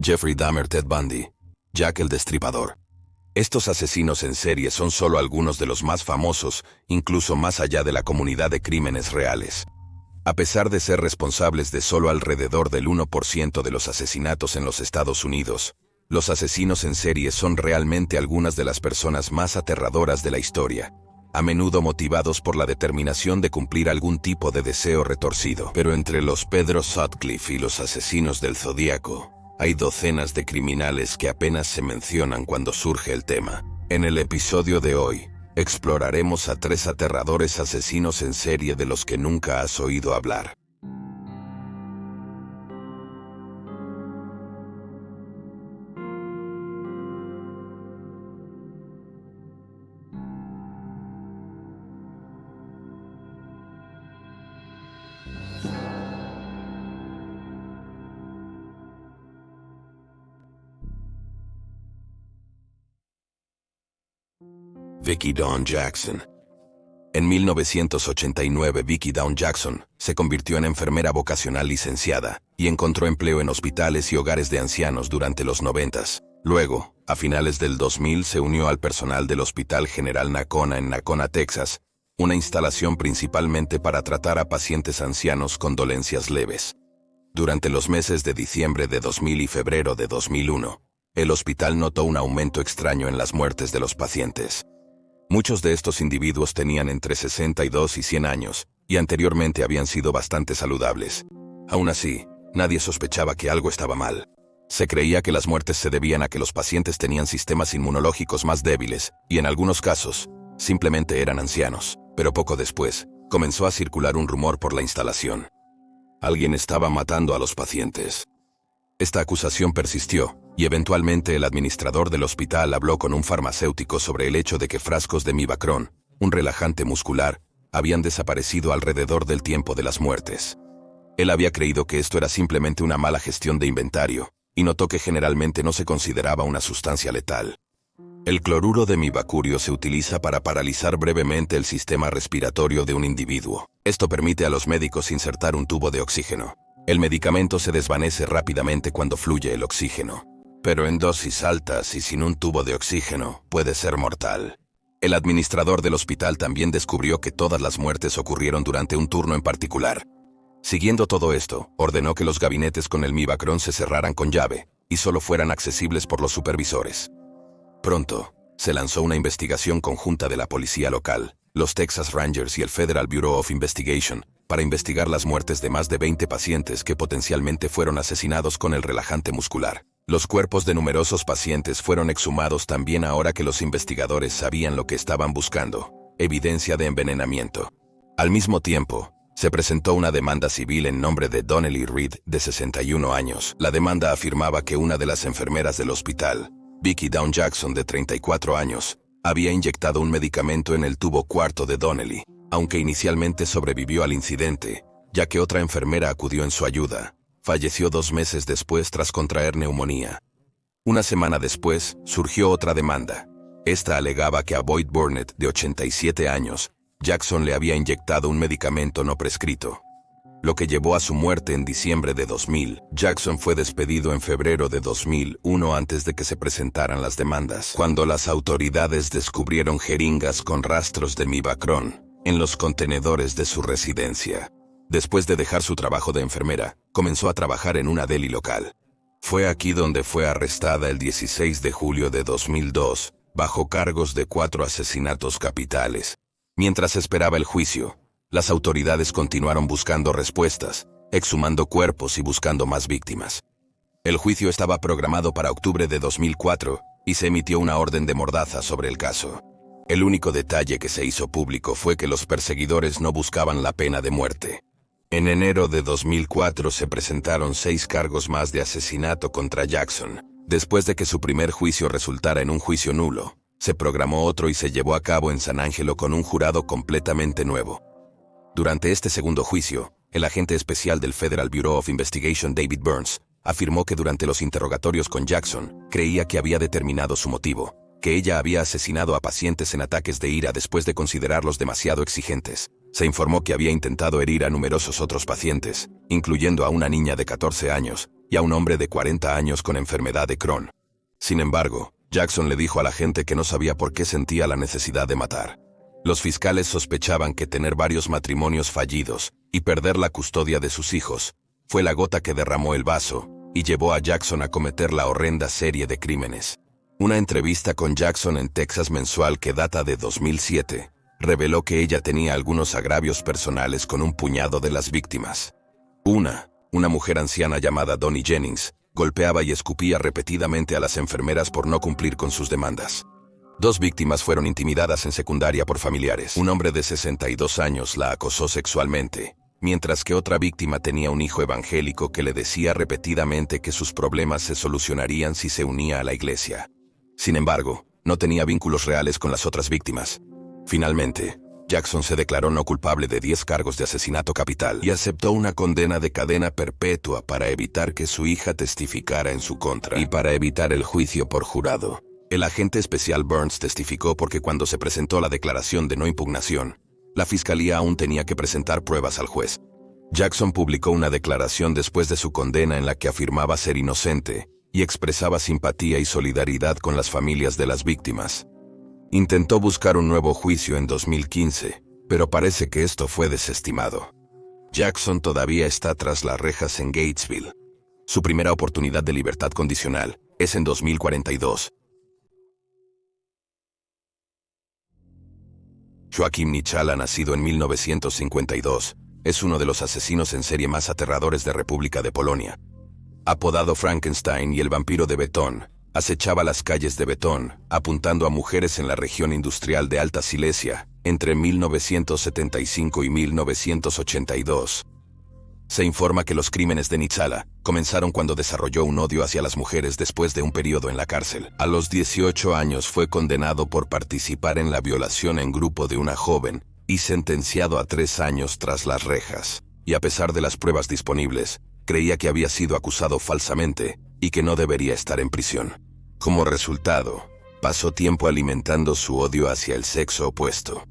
Jeffrey Dahmer, Ted Bundy, Jack el Destripador. Estos asesinos en serie son solo algunos de los más famosos, incluso más allá de la comunidad de crímenes reales. A pesar de ser responsables de solo alrededor del 1% de los asesinatos en los Estados Unidos, los asesinos en serie son realmente algunas de las personas más aterradoras de la historia, a menudo motivados por la determinación de cumplir algún tipo de deseo retorcido. Pero entre los Pedro Sutcliffe y los asesinos del Zodíaco, hay docenas de criminales que apenas se mencionan cuando surge el tema. En el episodio de hoy, exploraremos a 3 aterradores asesinos en serie de los que nunca has oído hablar. Vicki Dawn Jackson. En 1989, Vicki Dawn Jackson se convirtió en enfermera vocacional licenciada y encontró empleo en hospitales y hogares de ancianos durante los 90s. Luego, a finales del 2000, se unió al personal del Hospital General Nacona en Nacona, Texas, una instalación principalmente para tratar a pacientes ancianos con dolencias leves. Durante los meses de diciembre de 2000 y febrero de 2001, el hospital notó un aumento extraño en las muertes de los pacientes. Muchos de estos individuos tenían entre 62 y 100 años, y anteriormente habían sido bastante saludables. Aún así, nadie sospechaba que algo estaba mal. Se creía que las muertes se debían a que los pacientes tenían sistemas inmunológicos más débiles, y en algunos casos, simplemente eran ancianos. Pero poco después, comenzó a circular un rumor por la instalación. Alguien estaba matando a los pacientes. Esta acusación persistió, y eventualmente el administrador del hospital habló con un farmacéutico sobre el hecho de que frascos de Mivacron, un relajante muscular, habían desaparecido alrededor del tiempo de las muertes. Él había creído que esto era simplemente una mala gestión de inventario, y notó que generalmente no se consideraba una sustancia letal. El cloruro de mivacurio se utiliza para paralizar brevemente el sistema respiratorio de un individuo. Esto permite a los médicos insertar un tubo de oxígeno. El medicamento se desvanece rápidamente cuando fluye el oxígeno. Pero en dosis altas y sin un tubo de oxígeno, puede ser mortal. El administrador del hospital también descubrió que todas las muertes ocurrieron durante un turno en particular. Siguiendo todo esto, ordenó que los gabinetes con el Mivacron se cerraran con llave y solo fueran accesibles por los supervisores. Pronto, se lanzó una investigación conjunta de la policía local, los Texas Rangers y el Federal Bureau of Investigation, para investigar las muertes de más de 20 pacientes que potencialmente fueron asesinados con el relajante muscular. Los cuerpos de numerosos pacientes fueron exhumados también ahora que los investigadores sabían lo que estaban buscando: evidencia de envenenamiento. Al mismo tiempo, se presentó una demanda civil en nombre de Donnelly Reed, de 61 años. La demanda afirmaba que una de las enfermeras del hospital, Vicki Dawn Jackson, de 34 años, había inyectado un medicamento en el tubo cuarto de Donnelly, aunque inicialmente sobrevivió al incidente, ya que otra enfermera acudió en su ayuda. Falleció 2 meses después tras contraer neumonía. Una semana después, surgió otra demanda. Esta alegaba que a Boyd Burnett, de 87 años, Jackson le había inyectado un medicamento no prescrito, lo que llevó a su muerte en diciembre de 2000. Jackson fue despedido en febrero de 2001 antes de que se presentaran las demandas, cuando las autoridades descubrieron jeringas con rastros de Mivacron en los contenedores de su residencia. Después de dejar su trabajo de enfermera, comenzó a trabajar en una deli local. Fue aquí donde fue arrestada el 16 de julio de 2002, bajo cargos de 4 asesinatos capitales. Mientras esperaba el juicio, las autoridades continuaron buscando respuestas, exhumando cuerpos y buscando más víctimas. El juicio estaba programado para octubre de 2004, y se emitió una orden de mordaza sobre el caso. El único detalle que se hizo público fue que los perseguidores no buscaban la pena de muerte. En enero de 2004 se presentaron 6 cargos más de asesinato contra Jackson. Después de que su primer juicio resultara en un juicio nulo, se programó otro y se llevó a cabo en San Angelo con un jurado completamente nuevo. Durante este segundo juicio, el agente especial del Federal Bureau of Investigation, David Burns, afirmó que durante los interrogatorios con Jackson, creía que había determinado su motivo, que ella había asesinado a pacientes en ataques de ira después de considerarlos demasiado exigentes. Se informó que había intentado herir a numerosos otros pacientes, incluyendo a una niña de 14 años, y a un hombre de 40 años con enfermedad de Crohn. Sin embargo, Jackson le dijo a la gente que no sabía por qué sentía la necesidad de matar. Los fiscales sospechaban que tener varios matrimonios fallidos y perder la custodia de sus hijos fue la gota que derramó el vaso y llevó a Jackson a cometer la horrenda serie de crímenes. Una entrevista con Jackson en Texas Mensual que data de 2007 reveló que ella tenía algunos agravios personales con un puñado de las víctimas. Una mujer anciana llamada Donnie Jennings, golpeaba y escupía repetidamente a las enfermeras por no cumplir con sus demandas. 2 víctimas fueron intimidadas en secundaria por familiares. Un hombre de 62 años la acosó sexualmente, mientras que otra víctima tenía un hijo evangélico que le decía repetidamente que sus problemas se solucionarían si se unía a la iglesia. Sin embargo, no tenía vínculos reales con las otras víctimas. Finalmente, Jackson se declaró no culpable de 10 cargos de asesinato capital y aceptó una condena de cadena perpetua para evitar que su hija testificara en su contra y para evitar el juicio por jurado. El agente especial Burns testificó porque cuando se presentó la declaración de no impugnación, la fiscalía aún tenía que presentar pruebas al juez. Jackson publicó una declaración después de su condena en la que afirmaba ser inocente y expresaba simpatía y solidaridad con las familias de las víctimas. Intentó buscar un nuevo juicio en 2015, pero parece que esto fue desestimado. Jackson todavía está tras las rejas en Gatesville. Su primera oportunidad de libertad condicional es en 2042. Joachim Nichala, nacido en 1952, es uno de los asesinos en serie más aterradores de República de Polonia. Apodado Frankenstein y el vampiro de Betón, acechaba las calles de Betón, apuntando a mujeres en la región industrial de Alta Silesia, entre 1975 y 1982. Se informa que los crímenes de Nichala comenzaron cuando desarrolló un odio hacia las mujeres después de un periodo en la cárcel. A los 18 años fue condenado por participar en la violación en grupo de una joven y sentenciado a 3 años tras las rejas. Y a pesar de las pruebas disponibles, creía que había sido acusado falsamente y que no debería estar en prisión. Como resultado, pasó tiempo alimentando su odio hacia el sexo opuesto.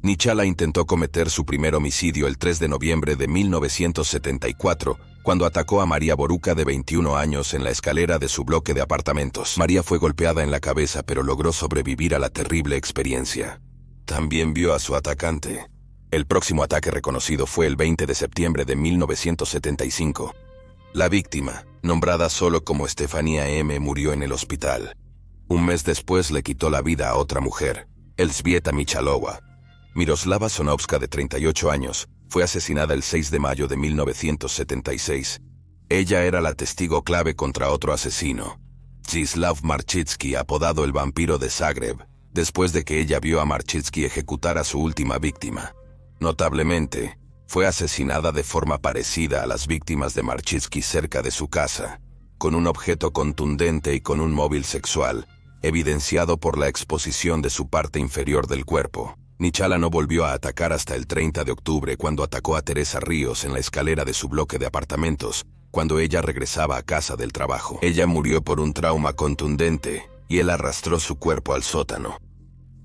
Nichala intentó cometer su primer homicidio el 3 de noviembre de 1974, cuando atacó a María Boruca, de 21 años, en la escalera de su bloque de apartamentos. María fue golpeada en la cabeza, pero logró sobrevivir a la terrible experiencia. También vio a su atacante. El próximo ataque reconocido fue el 20 de septiembre de 1975. La víctima, nombrada solo como Estefanía M., murió en el hospital. Un mes después le quitó la vida a otra mujer, Elżbieta Michalowa. Miroslava Sonowska, de 38 años, fue asesinada el 6 de mayo de 1976. Ella era la testigo clave contra otro asesino, Zdzisław Marchicki, apodado el vampiro de Zagreb, después de que ella vio a Marchicki ejecutar a su última víctima. Notablemente, fue asesinada de forma parecida a las víctimas de Marchicki cerca de su casa, con un objeto contundente y con un móvil sexual, evidenciado por la exposición de su parte inferior del cuerpo. Nichala no volvió a atacar hasta el 30 de octubre, cuando atacó a Teresa Ríos en la escalera de su bloque de apartamentos, cuando ella regresaba a casa del trabajo. Ella murió por un trauma contundente, y él arrastró su cuerpo al sótano.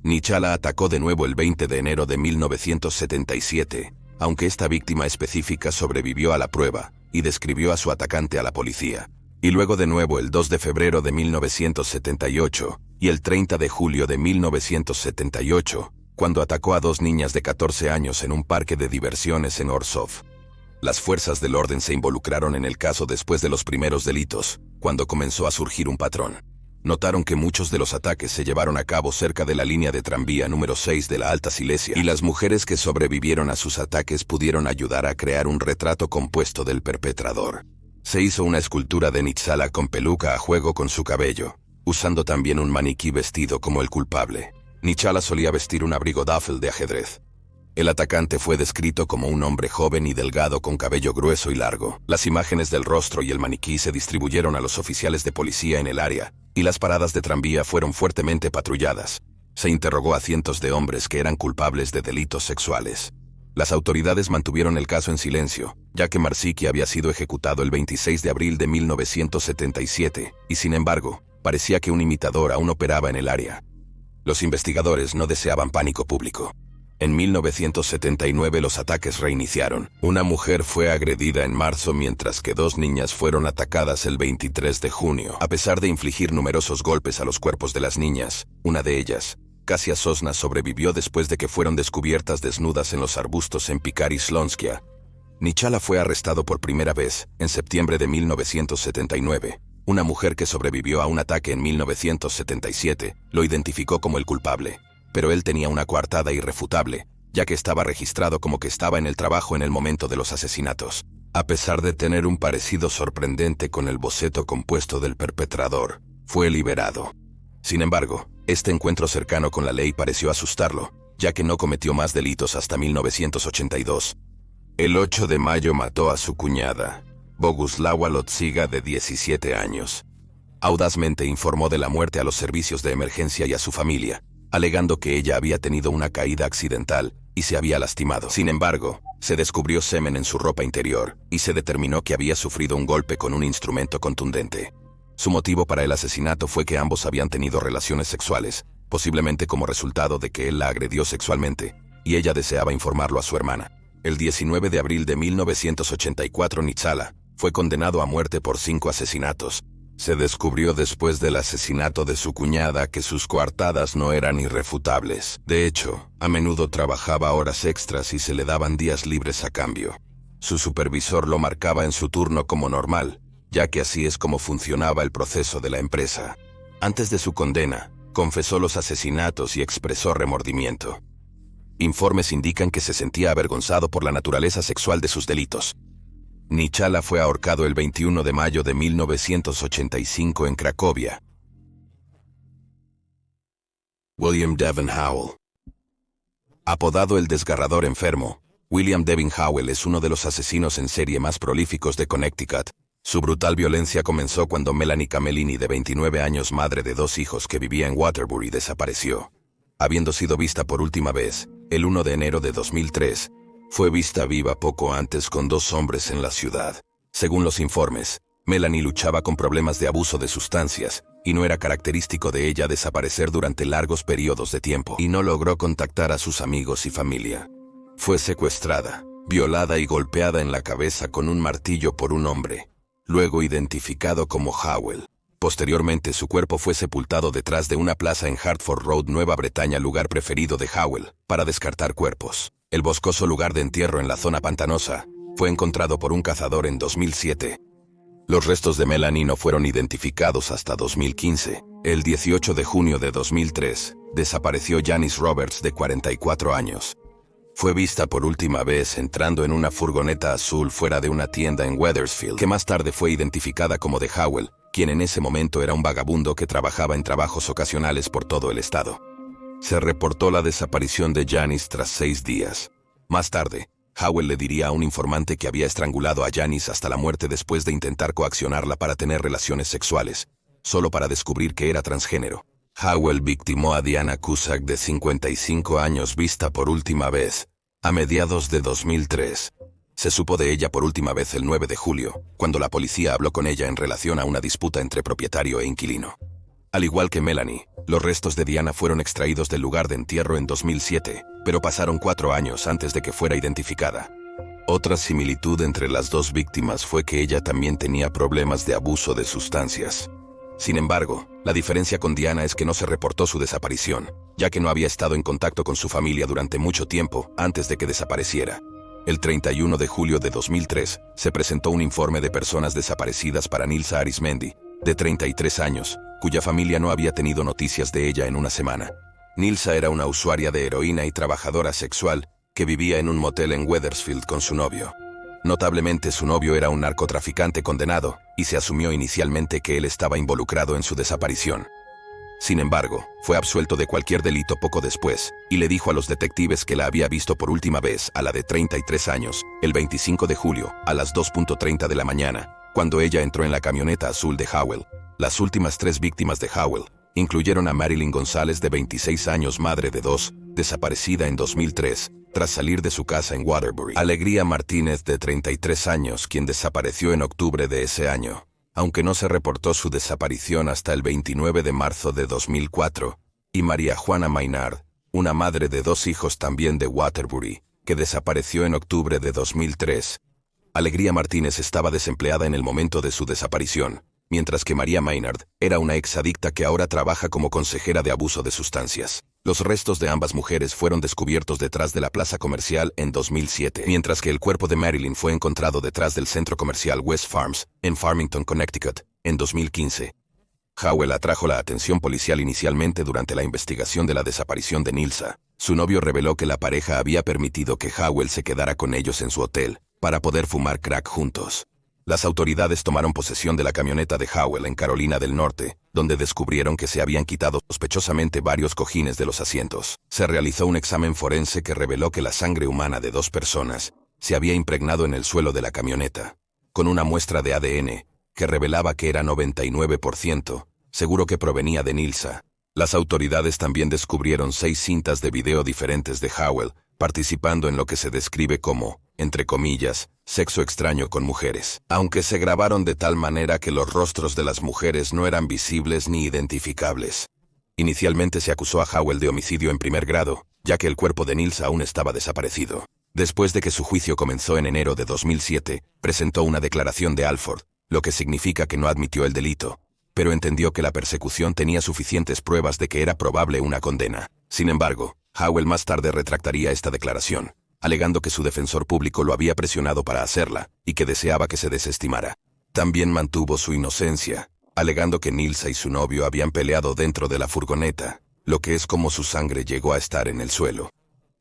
Nichala atacó de nuevo el 20 de enero de 1977, aunque esta víctima específica sobrevivió a la prueba y describió a su atacante a la policía. Y luego de nuevo el 2 de febrero de 1978 y el 30 de julio de 1978, cuando atacó a 2 niñas de 14 años en un parque de diversiones en Orzów. Las fuerzas del orden se involucraron en el caso después de los primeros delitos, cuando comenzó a surgir un patrón. Notaron que muchos de los ataques se llevaron a cabo cerca de la línea de tranvía número 6 de la Alta Silesia, y las mujeres que sobrevivieron a sus ataques pudieron ayudar a crear un retrato compuesto del perpetrador. Se hizo una escultura de Nichala con peluca a juego con su cabello, usando también un maniquí vestido como el culpable. Nichala solía vestir un abrigo duffel de ajedrez. El atacante fue descrito como un hombre joven y delgado con cabello grueso y largo. Las imágenes del rostro y el maniquí se distribuyeron a los oficiales de policía en el área, y las paradas de tranvía fueron fuertemente patrulladas. Se interrogó a cientos de hombres que eran culpables de delitos sexuales. Las autoridades mantuvieron el caso en silencio, ya que Marcicki había sido ejecutado el 26 de abril de 1977, y sin embargo, parecía que un imitador aún operaba en el área. Los investigadores no deseaban pánico público. En 1979 los ataques reiniciaron. Una mujer fue agredida en marzo mientras que 2 niñas fueron atacadas el 23 de junio. A pesar de infligir numerosos golpes a los cuerpos de las niñas, una de ellas, Kasia Sosna, sobrevivió después de que fueron descubiertas desnudas en los arbustos en Pikar y Slonskia. Nichala fue arrestado por primera vez en septiembre de 1979. Una mujer que sobrevivió a un ataque en 1977 lo identificó como el culpable. Pero él tenía una coartada irrefutable, ya que estaba registrado como que estaba en el trabajo en el momento de los asesinatos. A pesar de tener un parecido sorprendente con el boceto compuesto del perpetrador, fue liberado. Sin embargo, este encuentro cercano con la ley pareció asustarlo, ya que no cometió más delitos hasta 1982. El 8 de mayo mató a su cuñada, Boguslawa Lotziga, de 17 años. Audazmente informó de la muerte a los servicios de emergencia y a su familia, alegando que ella había tenido una caída accidental y se había lastimado. Sin embargo, se descubrió semen en su ropa interior y se determinó que había sufrido un golpe con un instrumento contundente. Su motivo para el asesinato fue que ambos habían tenido relaciones sexuales, posiblemente como resultado de que él la agredió sexualmente, y ella deseaba informarlo a su hermana. El 19 de abril de 1984 Nichala fue condenado a muerte por 5 asesinatos. Se descubrió después del asesinato de su cuñada que sus coartadas no eran irrefutables. De hecho, a menudo trabajaba horas extras y se le daban días libres a cambio. Su supervisor lo marcaba en su turno como normal, ya que así es como funcionaba el proceso de la empresa. Antes de su condena, confesó los asesinatos y expresó remordimiento. Informes indican que se sentía avergonzado por la naturaleza sexual de sus delitos. Nichala fue ahorcado el 21 de mayo de 1985 en Cracovia. William Devin Howell. Apodado el desgarrador enfermo, William Devin Howell es uno de los asesinos en serie más prolíficos de Connecticut. Su brutal violencia comenzó cuando Melanie Camellini, de 29 años, madre de 2 hijos que vivía en Waterbury, desapareció. Habiendo sido vista por última vez, el 1 de enero de 2003, fue vista viva poco antes con 2 hombres en la ciudad. Según los informes, Melanie luchaba con problemas de abuso de sustancias, y no era característico de ella desaparecer durante largos periodos de tiempo, y no logró contactar a sus amigos y familia. Fue secuestrada, violada y golpeada en la cabeza con un martillo por un hombre, luego identificado como Howell. Posteriormente su cuerpo fue sepultado detrás de una plaza en Hartford Road, Nueva Bretaña, lugar preferido de Howell para descartar cuerpos. El boscoso lugar de entierro en la zona pantanosa fue encontrado por un cazador en 2007. Los restos de Melanie no fueron identificados hasta 2015. El 18 de junio de 2003, desapareció Janice Roberts, de 44 años. Fue vista por última vez entrando en una furgoneta azul fuera de una tienda en Wethersfield, que más tarde fue identificada como de Howell, quien en ese momento era un vagabundo que trabajaba en trabajos ocasionales por todo el estado. Se reportó la desaparición de Janice tras 6 días. Más tarde, Howell le diría a un informante que había estrangulado a Janice hasta la muerte después de intentar coaccionarla para tener relaciones sexuales, solo para descubrir que era transgénero. Howell victimó a Diana Cusack, de 55 años, vista por última vez a mediados de 2003. Se supo de ella por última vez el 9 de julio, cuando la policía habló con ella en relación a una disputa entre propietario e inquilino. Al igual que Melanie, los restos de Diana fueron extraídos del lugar de entierro en 2007, pero pasaron 4 años antes de que fuera identificada. Otra similitud entre las 2 víctimas fue que ella también tenía problemas de abuso de sustancias. Sin embargo, la diferencia con Diana es que no se reportó su desaparición, ya que no había estado en contacto con su familia durante mucho tiempo antes de que desapareciera. El 31 de julio de 2003, se presentó un informe de personas desaparecidas para Nilsa Arismendi, de 33 años, cuya familia no había tenido noticias de ella en una semana. Nilsa era una usuaria de heroína y trabajadora sexual que vivía en un motel en Wethersfield con su novio. Notablemente, su novio era un narcotraficante condenado, y se asumió inicialmente que él estaba involucrado en su desaparición. Sin embargo, fue absuelto de cualquier delito poco después, y le dijo a los detectives que la había visto por última vez, a la de 33 años, el 25 de julio, a las 2:30 de la mañana, cuando ella entró en la camioneta azul de Howell. Las últimas 3 víctimas de Howell incluyeron a Marilyn González, de 26 años, madre de 2, desaparecida en 2003, tras salir de su casa en Waterbury. Alegría Martínez, de 33 años, quien desapareció en octubre de ese año, aunque no se reportó su desaparición hasta el 29 de marzo de 2004, y María Juana Maynard, una madre de 2 hijos también de Waterbury, que desapareció en octubre de 2003. Alegría Martínez estaba desempleada en el momento de su desaparición, mientras que María Maynard era una exadicta que ahora trabaja como consejera de abuso de sustancias. Los restos de ambas mujeres fueron descubiertos detrás de la plaza comercial en 2007, mientras que el cuerpo de Marilyn fue encontrado detrás del centro comercial West Farms, en Farmington, Connecticut, en 2015. Howell atrajo la atención policial inicialmente durante la investigación de la desaparición de Nilsa. Su novio reveló que la pareja había permitido que Howell se quedara con ellos en su hotel, para poder fumar crack juntos. Las autoridades tomaron posesión de la camioneta de Howell en Carolina del Norte, donde descubrieron que se habían quitado sospechosamente varios cojines de los asientos. Se realizó un examen forense que reveló que la sangre humana de 2 personas se había impregnado en el suelo de la camioneta, con una muestra de ADN que revelaba que era 99%, seguro que provenía de Nilsa. Las autoridades también descubrieron 6 cintas de video diferentes de Howell, participando en lo que se describe como, entre comillas, sexo extraño con mujeres, aunque se grabaron de tal manera que los rostros de las mujeres no eran visibles ni identificables. Inicialmente se acusó a Howell de homicidio en primer grado, ya que el cuerpo de Nilsa aún estaba desaparecido. Después de que su juicio comenzó en enero de 2007, presentó una declaración de Alford, lo que significa que no admitió el delito, pero entendió que la persecución tenía suficientes pruebas de que era probable una condena. Sin embargo, Howell más tarde retractaría esta declaración, alegando que su defensor público lo había presionado para hacerla, y que deseaba que se desestimara. También mantuvo su inocencia, alegando que Nilsa y su novio habían peleado dentro de la furgoneta, lo que es como su sangre llegó a estar en el suelo.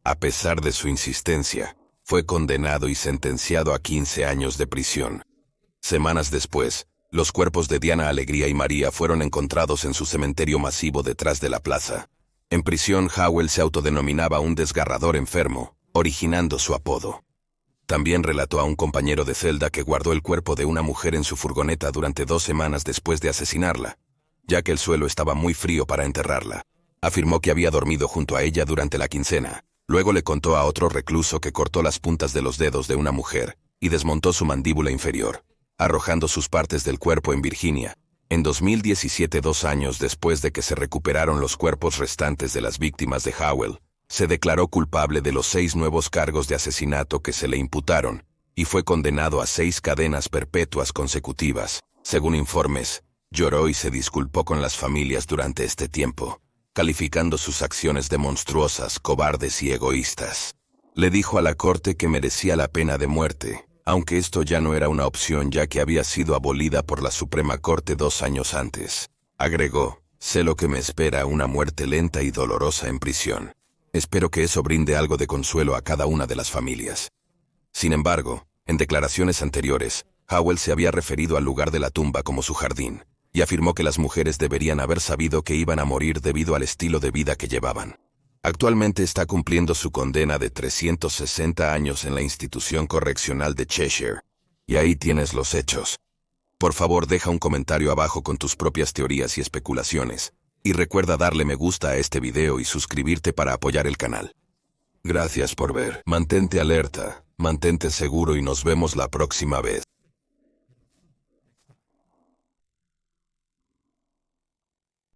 A pesar de su insistencia, fue condenado y sentenciado a 15 años de prisión. Semanas después, los cuerpos de Diana, Alegría y María fueron encontrados en su cementerio masivo detrás de la plaza. En prisión, Howell se autodenominaba un desgarrador enfermo, originando su apodo. También relató a un compañero de celda que guardó el cuerpo de una mujer en su furgoneta durante 2 semanas después de asesinarla, ya que el suelo estaba muy frío para enterrarla. Afirmó que había dormido junto a ella durante la quincena. Luego le contó a otro recluso que cortó las puntas de los dedos de una mujer y desmontó su mandíbula inferior, arrojando sus partes del cuerpo en Virginia. En 2017, 2 años después de que se recuperaron los cuerpos restantes de las víctimas de Howell, se declaró culpable de los 6 nuevos cargos de asesinato que se le imputaron, y fue condenado a 6 cadenas perpetuas consecutivas. Según informes, lloró y se disculpó con las familias durante este tiempo, calificando sus acciones de monstruosas, cobardes y egoístas. Le dijo a la corte que merecía la pena de muerte, aunque esto ya no era una opción ya que había sido abolida por la Suprema Corte 2 años antes. Agregó, sé lo que me espera, una muerte lenta y dolorosa en prisión. Espero que eso brinde algo de consuelo a cada una de las familias. Sin embargo, en declaraciones anteriores, Howell se había referido al lugar de la tumba como su jardín, y afirmó que las mujeres deberían haber sabido que iban a morir debido al estilo de vida que llevaban. Actualmente está cumpliendo su condena de 360 años en la institución correccional de Cheshire. Y ahí tienes los hechos. Por favor, deja un comentario abajo con tus propias teorías y especulaciones. Y recuerda darle me gusta a este video y suscribirte para apoyar el canal. Gracias por ver. Mantente alerta, mantente seguro y nos vemos la próxima vez.